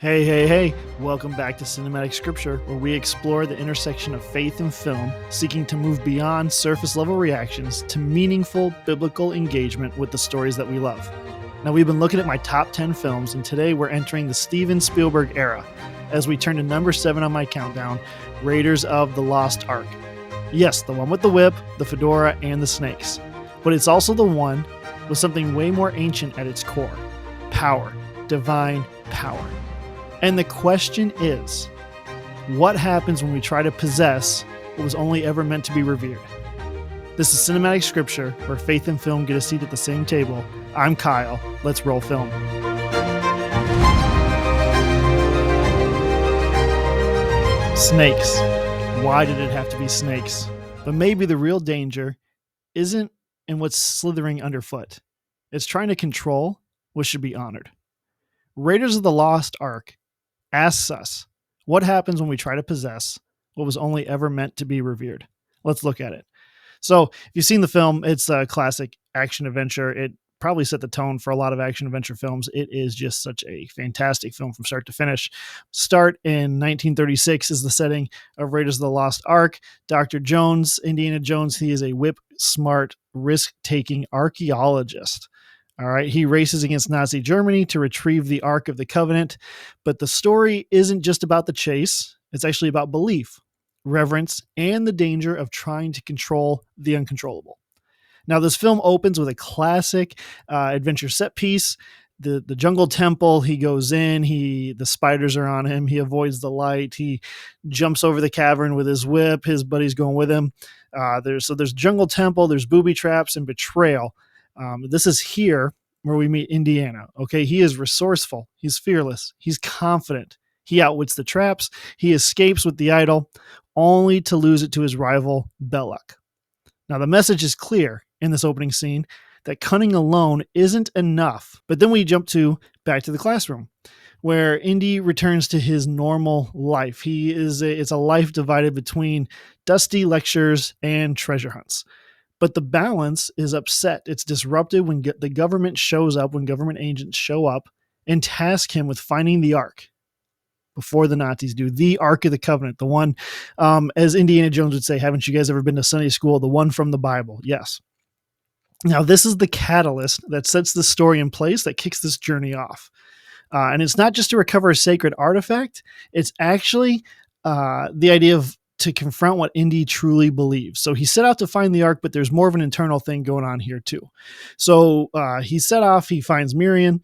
Hey, hey, hey, welcome back to Cinematic Scripture, where we explore the intersection of faith and film, seeking to move beyond surface level reactions to meaningful biblical engagement with the stories that we love. Now, we've been looking at my top 10 films, and today we're entering the Steven Spielberg era as we turn to number 7 on my countdown, Raiders of the Lost Ark. Yes, the one with the whip, the fedora, and the snakes. But it's also the one with something way more ancient at its core: power, divine power. And the question is, what happens when we try to possess what was only ever meant to be revered? This is Cinematic Scripture, where faith and film get a seat at the same table. I'm Cyle. Let's roll film. Snakes. Why did it have to be snakes? But maybe the real danger isn't in what's slithering underfoot. It's trying to control what should be honored. Raiders of the Lost Ark asks us, what happens when we try to possess what was only ever meant to be revered? Let's look at it. So if you've seen the film, it's a classic action adventure. It probably set the tone for a lot of action adventure films. It is just such a fantastic film from start to finish. Start in 1936 is the setting of Raiders of the Lost Ark. Dr. Jones, Indiana Jones, he is a whip-smart, risk-taking archaeologist. All right, he races against Nazi Germany to retrieve the Ark of the Covenant, but the story isn't just about the chase. It's actually about belief, reverence, and the danger of trying to control the uncontrollable. Now, this film opens with a classic adventure set piece. The jungle temple, he goes in, the spiders are on him, he avoids the light, he jumps over the cavern with his whip, his buddy's going with him. There's jungle temple, there's booby traps, and betrayal. This is here where we meet Indiana. Okay, he is resourceful. He's fearless. He's confident. He outwits the traps. He escapes with the idol, only to lose it to his rival, Belloq. Now, the message is clear in this opening scene that cunning alone isn't enough. But then we jump back to the classroom, where Indy returns to his normal life. It's a life divided between dusty lectures and treasure hunts. But the balance is upset. It's disrupted when the government shows up, when government agents show up and task him with finding the Ark before the Nazis do. The Ark of the Covenant, the one, as Indiana Jones would say, haven't you guys ever been to Sunday school? The one from the Bible. Yes. Now, this is the catalyst that sets the story in place, that kicks this journey off. And it's not just to recover a sacred artifact. It's actually the idea of to confront what Indy truly believes. So he set out to find the Ark, but there's more of an internal thing going on here too. So he set off, he finds Miriam.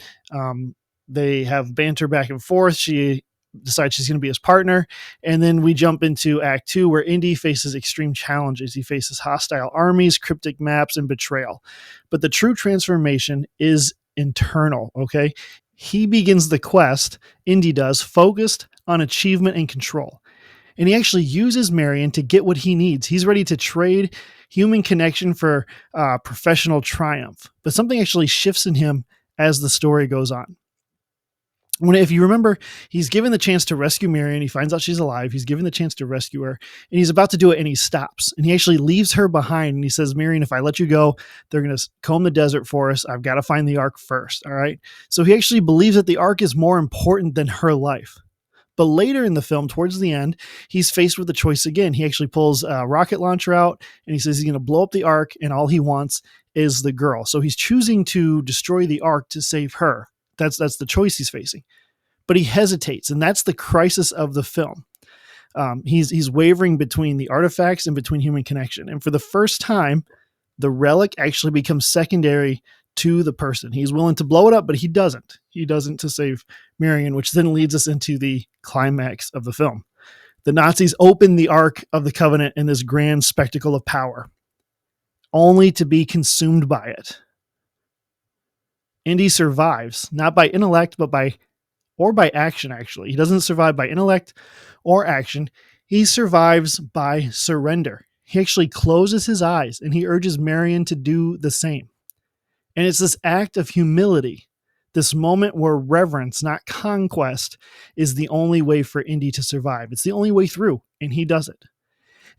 They have banter back and forth. She decides she's going to be his partner. And then we jump into Act 2, where Indy faces extreme challenges. He faces hostile armies, cryptic maps, and betrayal. But the true transformation is internal, okay? He begins the quest, Indy does, focused on achievement and control. And he actually uses Marion to get what he needs. He's ready to trade human connection for professional triumph. But something actually shifts in him as the story goes on. If you remember, he's given the chance to rescue Marion. He finds out she's alive. He's given the chance to rescue her. And he's about to do it, and he stops. And he actually leaves her behind. And he says, Marion, if I let you go, they're going to comb the desert for us. I've got to find the Ark first. All right? So he actually believes that the Ark is more important than her life. But later in the film, towards the end, he's faced with a choice again. He actually pulls a rocket launcher out, and he says he's going to blow up the Ark, and all he wants is the girl. So he's choosing to destroy the Ark to save her. That's the choice he's facing. But he hesitates, and that's the crisis of the film. He's wavering between the artifacts and between human connection. And for the first time, the relic actually becomes secondary to the person. He's willing to blow it up, but he doesn't. He doesn't to save Marion, which then leads us into the climax of the film. The Nazis open the Ark of the Covenant in this grand spectacle of power, only to be consumed by it. Indy survives, not by intellect, but by action, actually. He doesn't survive by intellect or action. He survives by surrender. He actually closes his eyes, and he urges Marion to do the same. And it's this act of humility, this moment where reverence, not conquest, is the only way for Indy to survive. It's the only way through, and he does it.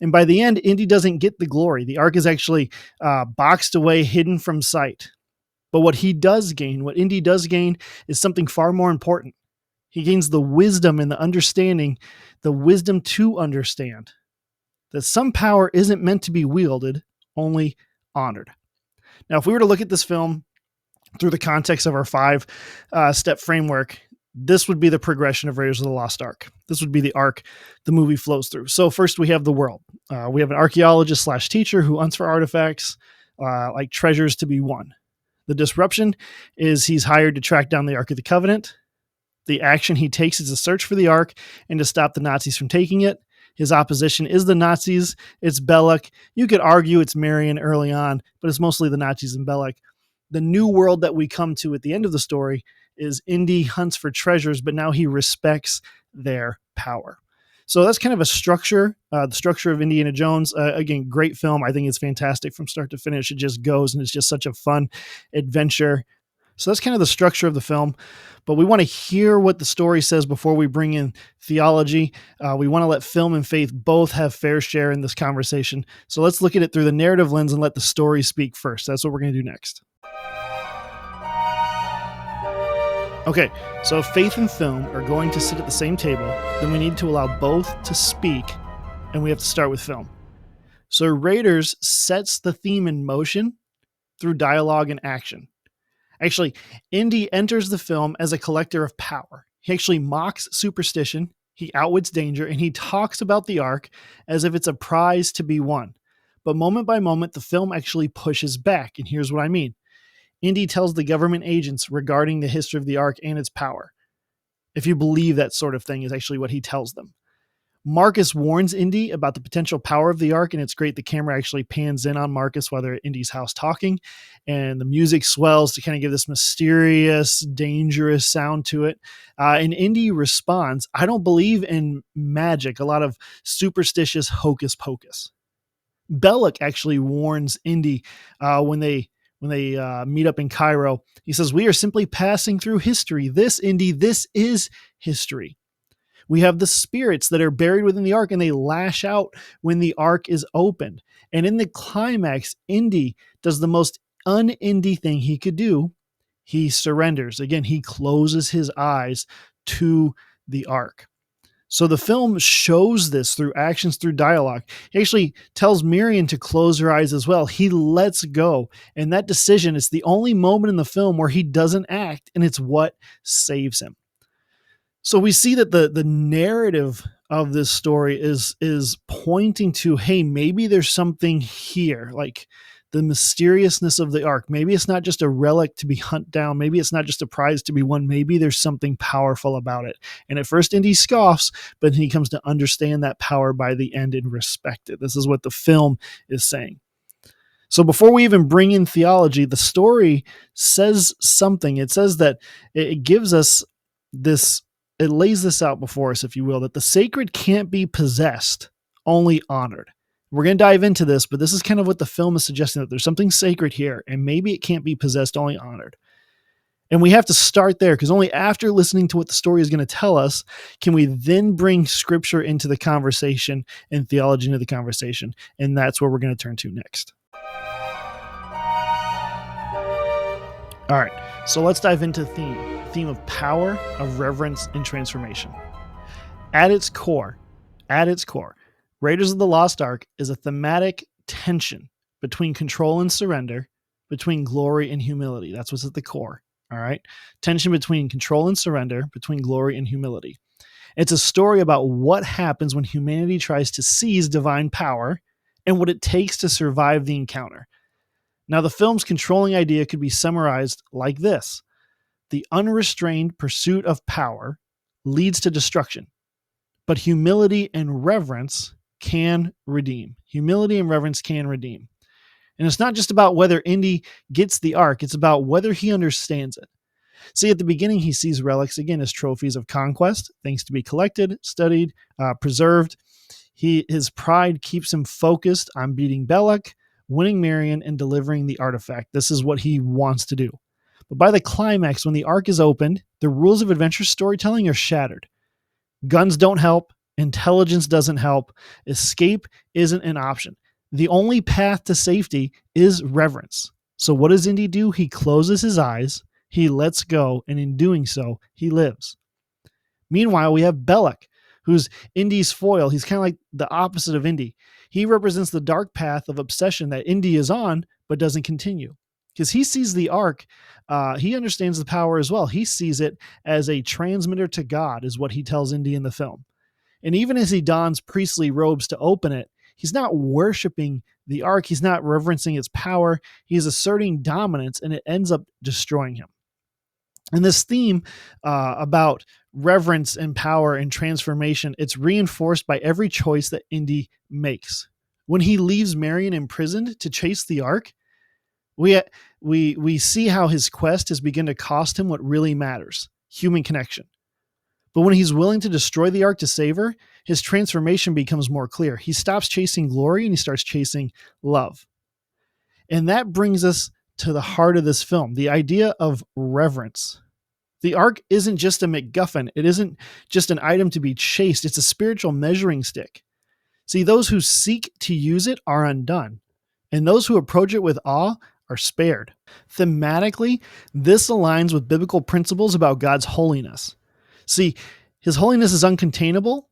And by the end, Indy doesn't get the glory. The Ark is actually boxed away, hidden from sight. But what Indy does gain, is something far more important. He gains the wisdom and the understanding, the wisdom to understand that some power isn't meant to be wielded, only honored. Now, if we were to look at this film through the context of our five-step framework, this would be the progression of Raiders of the Lost Ark. This would be the arc the movie flows through. So first we have the world. We have an archaeologist slash teacher who hunts for artifacts like treasures to be won. The disruption is he's hired to track down the Ark of the Covenant. The action he takes is to search for the Ark and to stop the Nazis from taking it. His opposition is the Nazis. It's Belloq. You could argue it's Marion early on, but it's mostly the Nazis and Belloq. The new world that we come to at the end of the story is Indy hunts for treasures, but now he respects their power. So that's kind of a structure, the structure of Indiana Jones. Again, great film. I think it's fantastic from start to finish. It just goes, and it's just such a fun adventure. So that's kind of the structure of the film. But we want to hear what the story says before we bring in theology. We want to let film and faith both have fair share in this conversation. So let's look at it through the narrative lens and let the story speak first. That's what we're going to do next. Okay, so if faith and film are going to sit at the same table, then we need to allow both to speak, and we have to start with film. So Raiders sets the theme in motion through dialogue and action. Actually, Indy enters the film as a collector of power. He actually mocks superstition, he outwits danger, and he talks about the Ark as if it's a prize to be won. But moment by moment, the film actually pushes back, and here's what I mean. Indy tells the government agents regarding the history of the Ark and its power. If you believe that sort of thing is actually what he tells them. Marcus warns Indy about the potential power of the Ark, and it's great the camera actually pans in on Marcus while they're at Indy's house talking, and the music swells to kind of give this mysterious, dangerous sound to it. And Indy responds, I don't believe in magic, a lot of superstitious hocus pocus. Belloq actually warns Indy when they meet up in Cairo. He says, we are simply passing through history. This, Indy, this is history. We have the spirits that are buried within the Ark, and they lash out when the Ark is opened. And in the climax, Indy does the most un-Indy thing he could do. He surrenders. Again, he closes his eyes to the Ark. So the film shows this through actions, through dialogue. He actually tells Marion to close her eyes as well. He lets go. And that decision is the only moment in the film where he doesn't act, and it's what saves him. So we see that the narrative of this story is pointing to, hey, maybe there's something here, like the mysteriousness of the Ark. Maybe it's not just a relic to be hunted down. Maybe it's not just a prize to be won. Maybe there's something powerful about it. And at first, Indy scoffs, but he comes to understand that power by the end and respect it. This is what the film is saying. So before we even bring in theology, the story says something. It says that it gives us this, it lays this out before us, if you will, that the sacred can't be possessed, only honored. We're going to dive into this, but this is kind of what the film is suggesting, that there's something sacred here, and maybe it can't be possessed, only honored. And we have to start there, because only after listening to what the story is going to tell us can we then bring scripture into the conversation and theology into the conversation. And that's where we're going to turn to next. All right, so let's dive into the theme of power, of reverence, and transformation. At its core, Raiders of the Lost Ark is a thematic tension between control and surrender, between glory and humility. That's what's at the core, all right? Tension between control and surrender, between glory and humility. It's a story about what happens when humanity tries to seize divine power and what it takes to survive the encounter. Now, the film's controlling idea could be summarized like this. The unrestrained pursuit of power leads to destruction, but humility and reverence can redeem. Humility and reverence can redeem. And it's not just about whether Indy gets the Ark, it's about whether he understands it. See, at the beginning, he sees relics, again, as trophies of conquest, things to be collected, studied, preserved. His pride keeps him focused on beating Belloq, winning Marion, and delivering the artifact. This is what he wants to do. But by the climax, when the Ark is opened, the rules of adventure storytelling are shattered. Guns don't help. Intelligence doesn't help. Escape isn't an option. The only path to safety is reverence. So what does Indy do? He closes his eyes, he lets go, and in doing so, he lives. Meanwhile, we have Belloq, who's Indy's foil. He's kind of like the opposite of Indy. He represents the dark path of obsession that Indy is on, but doesn't continue. Because he sees the Ark, he understands the power as well. He sees it as a transmitter to God, is what he tells Indy in the film. And even as he dons priestly robes to open it, he's not worshiping the Ark. He's not reverencing its power. He's asserting dominance, and it ends up destroying him. And this theme about reverence and power and transformation, it's reinforced by every choice that Indy makes. When he leaves Marion imprisoned to chase the Ark, we see how his quest has begun to cost him what really matters: human connection. But when he's willing to destroy the Ark to save her, his transformation becomes more clear. He stops chasing glory and he starts chasing love. And that brings us to the heart of this film, the idea of reverence. The Ark isn't just a MacGuffin. It isn't just an item to be chased. It's a spiritual measuring stick. See, those who seek to use it are undone, and those who approach it with awe are spared. Thematically, this aligns with biblical principles about God's holiness. See, his holiness is uncontainable.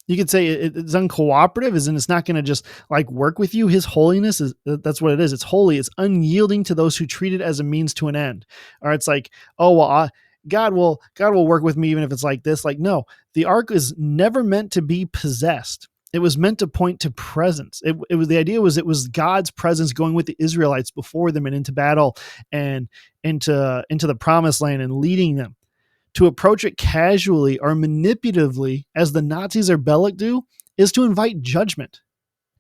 You could say it's uncooperative, as in it's not going to just like work with you. His holiness that's what it is. It's holy. It's unyielding to those who treat it as a means to an end. Or it's like, oh, well, God will work with me even if it's like this. Like, no, the Ark is never meant to be possessed. It was meant to point to presence. It was, the idea was, it was God's presence going with the Israelites before them and into battle and into the promised land and leading them. To approach it casually or manipulatively, as the Nazis or Belloq do, is to invite judgment.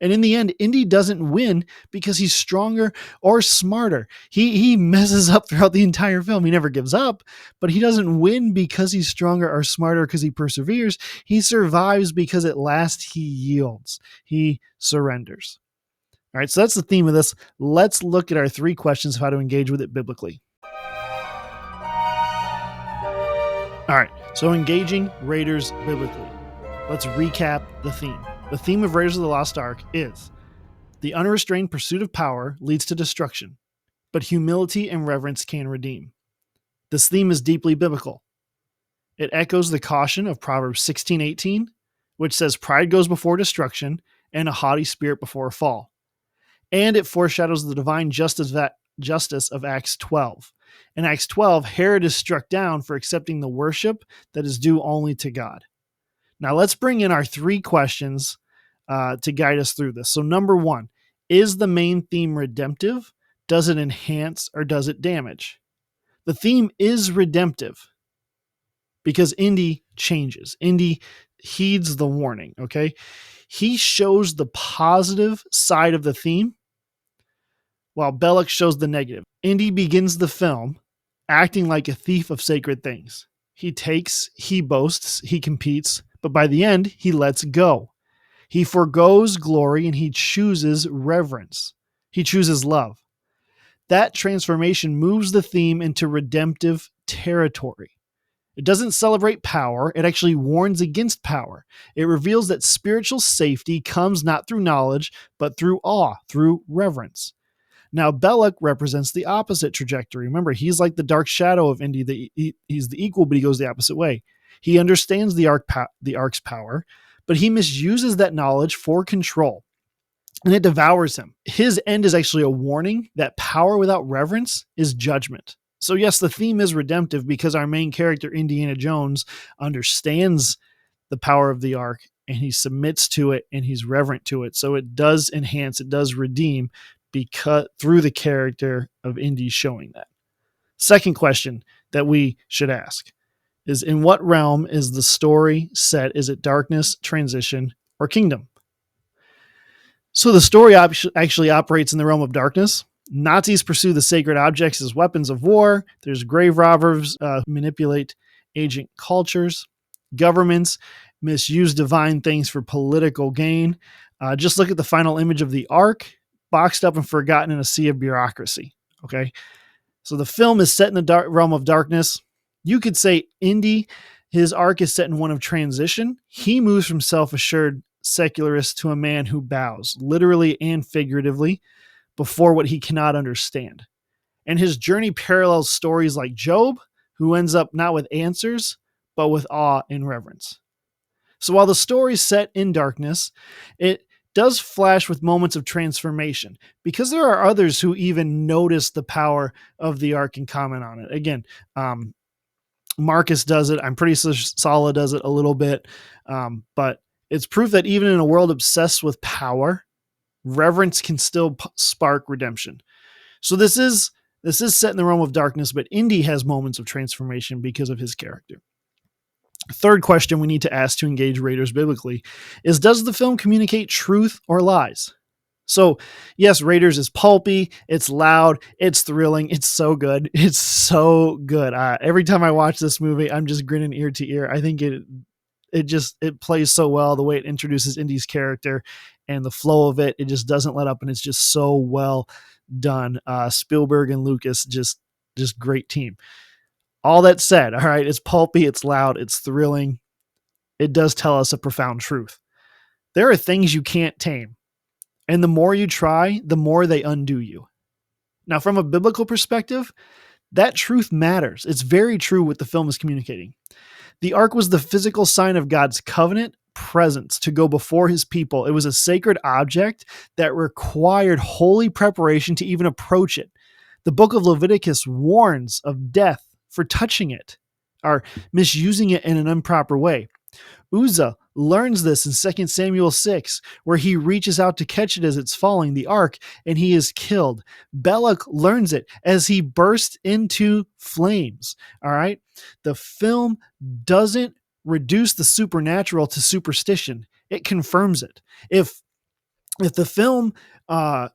And in the end, Indy doesn't win because he's stronger or smarter. He messes up throughout the entire film. He never gives up, but he doesn't win because he's stronger or smarter because he perseveres. He survives because at last he yields. He surrenders. All right, so that's the theme of this. Let's look at our 3 questions of how to engage with it biblically. All right, so engaging Raiders biblically. Let's recap the theme. The theme of Raiders of the Lost Ark is: the unrestrained pursuit of power leads to destruction, but humility and reverence can redeem. This theme is deeply biblical. It echoes the caution of Proverbs 16:18, which says pride goes before destruction and a haughty spirit before a fall. And it foreshadows the divine justice of Acts 12. In Acts 12, Herod is struck down for accepting the worship that is due only to God. Now let's bring in our 3 questions to guide us through this. So number 1, is the main theme redemptive? Does it enhance or does it damage? The theme is redemptive because Indy changes. Indy heeds the warning, okay? He shows the positive side of the theme while Belloq shows the negative. Indy begins the film acting like a thief of sacred things. He takes, he boasts, he competes, but by the end, he lets go. He forgoes glory and he chooses reverence. He chooses love. That transformation moves the theme into redemptive territory. It doesn't celebrate power. It actually warns against power. It reveals that spiritual safety comes not through knowledge, but through awe, through reverence. Now, Belloq represents the opposite trajectory. Remember, he's like the dark shadow of Indy. He's the equal, but he goes the opposite way. He understands the Ark's power, but he misuses that knowledge for control, and it devours him. His end is actually a warning that power without reverence is judgment. So yes, the theme is redemptive because our main character, Indiana Jones, understands the power of the Ark, and he submits to it, and he's reverent to it. So it does enhance, it does redeem, because through the character of Indy showing that. Second question that we should ask is, in what realm is the story set? Is it darkness, transition, or kingdom? So the story actually operates in the realm of darkness. Nazis pursue the sacred objects as weapons of war. There's grave robbers who manipulate ancient cultures. Governments misuse divine things for political gain. Just look at the final image of the Ark, boxed up and forgotten in a sea of bureaucracy. Okay, so the film is set in the realm of darkness. You could say Indy, his Ark is set in one of transition. He moves from self-assured secularist to a man who bows, literally and figuratively, before what he cannot understand. And his journey parallels stories like Job, who ends up not with answers, but with awe and reverence. So while the story's set in darkness, it does flash with moments of transformation because there are others who even notice the power of the Ark and comment on it. Again, Marcus does it. I'm pretty sure Cyle does it a little bit. But it's proof that even in a world obsessed with power, reverence can still spark redemption. So this is set in the realm of darkness, but Indy has moments of transformation because of his character. Third question we need to ask to engage Raiders biblically is, does the film communicate truth or lies? So, yes, Raiders is pulpy, it's loud, it's thrilling, it's so good. It's so good. Every time I watch this movie, I'm just grinning ear to ear. I think it plays so well, the way it introduces Indy's character and the flow of it. It just doesn't let up, and it's just so well done. Spielberg and Lucas, just great team. All that said, all right, it's pulpy, it's loud, it's thrilling. It does tell us a profound truth. There are things you can't tame, and the more you try, the more they undo you. Now, from a biblical perspective, that truth matters. It's very true what the film is communicating. The Ark was the physical sign of God's covenant presence to go before his people. It was a sacred object that required holy preparation to even approach it. The book of Leviticus warns of death for touching it or misusing it in an improper way. Uzzah learns this in 2 Samuel 6, where he reaches out to catch it as it's falling, the ark, and he is killed. Belloq learns it as he bursts into flames. All right. The film doesn't reduce the supernatural to superstition. It confirms it. If the film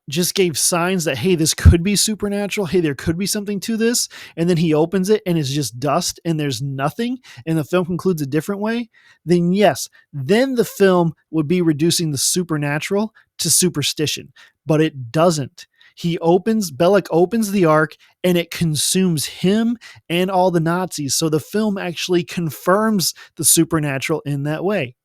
just gave signs that, hey, this could be supernatural, hey, there could be something to this, and then he opens it and it's just dust and there's nothing, and the film concludes a different way, then yes, then the film would be reducing the supernatural to superstition. But it doesn't. Belloq opens the ark and it consumes him and all the Nazis. So the film actually confirms the supernatural in that way.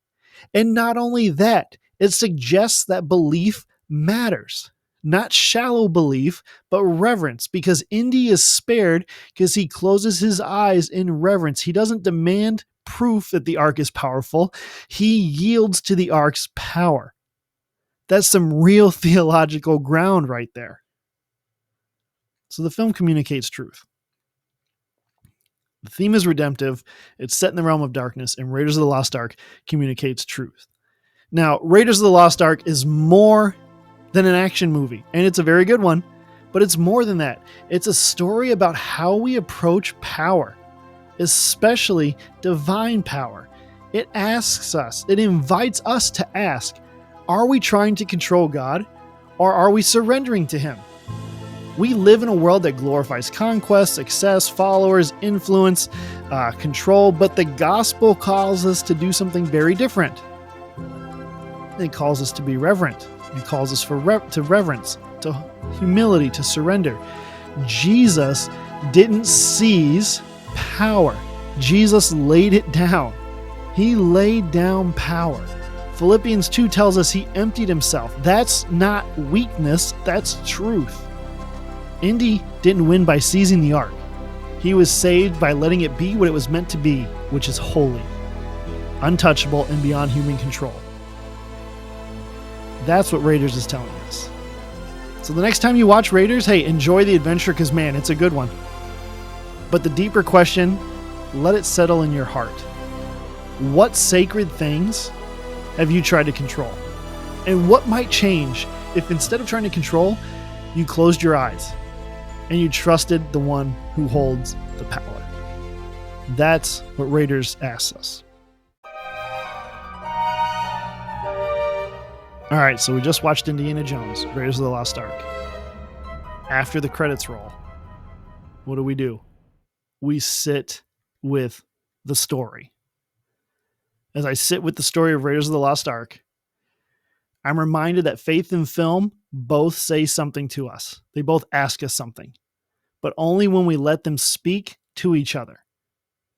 And not only that, it suggests that belief matters. Not shallow belief, but reverence, because Indy is spared because he closes his eyes in reverence. He doesn't demand proof that the ark is powerful. He yields to the ark's power. That's some real theological ground right there. So the film communicates truth. The theme is redemptive. It's set in the realm of darkness, and Raiders of the Lost Ark communicates truth. Now, Raiders of the Lost Ark is more than an action movie, and it's a very good one, but it's more than that. It's a story about how we approach power, especially divine power. It invites us to ask, are we trying to control God, or are we surrendering to him? We live in a world that glorifies conquest, success, followers, influence, control, but the gospel calls us to do something very different. It calls us to be reverent. It calls us to reverence, to humility, to surrender. Jesus didn't seize power. Jesus laid it down. He laid down power. Philippians 2 tells us he emptied himself. That's not weakness, that's truth. Indy didn't win by seizing the ark. He was saved by letting it be what it was meant to be, which is holy, untouchable, and beyond human control. That's what Raiders is telling us. So the next time you watch Raiders, hey, enjoy the adventure because, man, it's a good one. But the deeper question, let it settle in your heart. What sacred things have you tried to control? And what might change if instead of trying to control, you closed your eyes and you trusted the one who holds the power? That's what Raiders asks us. All right, so we just watched Indiana Jones, Raiders of the Lost Ark. After the credits roll, what do? We sit with the story. As I sit with the story of Raiders of the Lost Ark, I'm reminded that faith and film both say something to us. They both ask us something, but only when we let them speak to each other.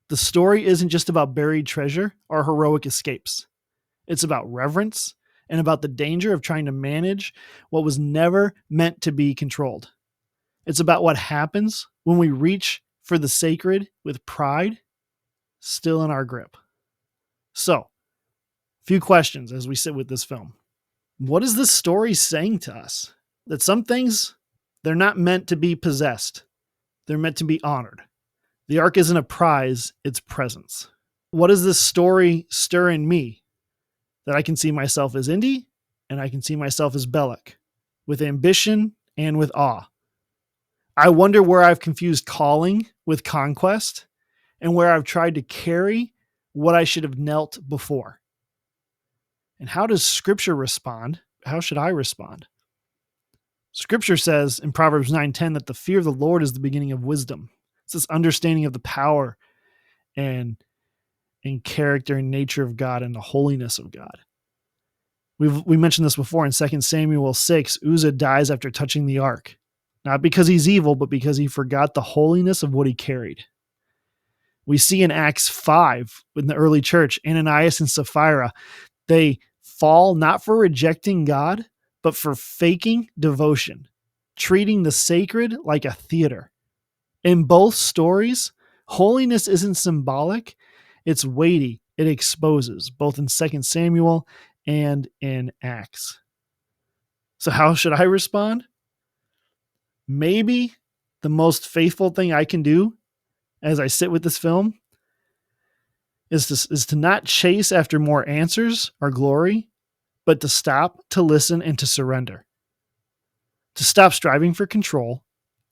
The story isn't just about buried treasure or heroic escapes. It's about reverence and about the danger of trying to manage what was never meant to be controlled. It's about what happens when we reach for the sacred with pride still in our grip. So, a few questions as we sit with this film. What is this story saying to us? That some things, they're not meant to be possessed. They're meant to be honored. The Ark isn't a prize, it's presence. What does this story stir in me? That I can see myself as Indy and I can see myself as Belloq, with ambition and with awe. I wonder where I've confused calling with conquest and where I've tried to carry what I should have knelt before. And how does Scripture respond? How should I respond? Scripture says in Proverbs 9:10 that the fear of the Lord is the beginning of wisdom. It's this understanding of the power and character and nature of God and the holiness of God. We mentioned this before in 2 Samuel 6. Uzzah dies after touching the ark, not because he's evil, but because he forgot the holiness of what he carried. We see in Acts 5 in the early church, Ananias and Sapphira, they fall not for rejecting God, but for faking devotion, treating the sacred like a theater. In both stories, holiness isn't symbolic, it's weighty. It exposes, both in 2 Samuel and in Acts. So how should I respond? Maybe the most faithful thing I can do as I sit with this film is to not chase after more answers or glory, but to stop, to listen, and to surrender. To stop striving for control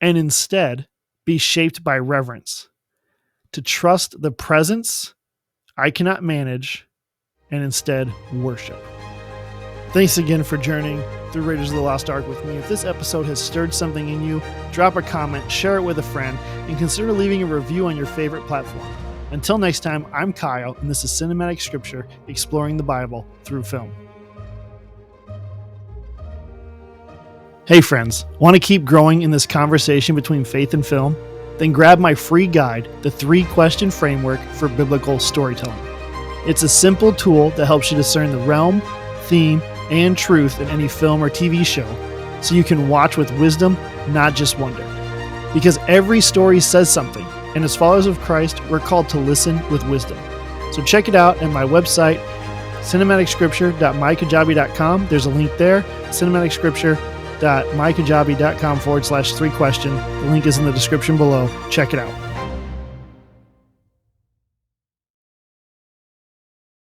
and instead be shaped by reverence. To trust the presence I cannot manage and instead worship. Thanks again for journeying through Raiders of the Lost Ark with me. If this episode has stirred something in you, drop a comment, share it with a friend, and consider leaving a review on your favorite platform. Until next time, I'm Cyle, and this is Cinematic Scripture, exploring the Bible through film. Hey friends, want to keep growing in this conversation between faith and film? Then grab my free guide, The 3-Question Framework for Biblical Storytelling. It's a simple tool that helps you discern the realm, theme, and truth in any film or TV show, so you can watch with wisdom, not just wonder. Because every story says something, and as followers of Christ, we're called to listen with wisdom. So check it out at my website, cinematicscripture.mykajabi.com. There's a link there, cinematicscripture.mykajabi.com/3question. The link is in the description below. Check it out.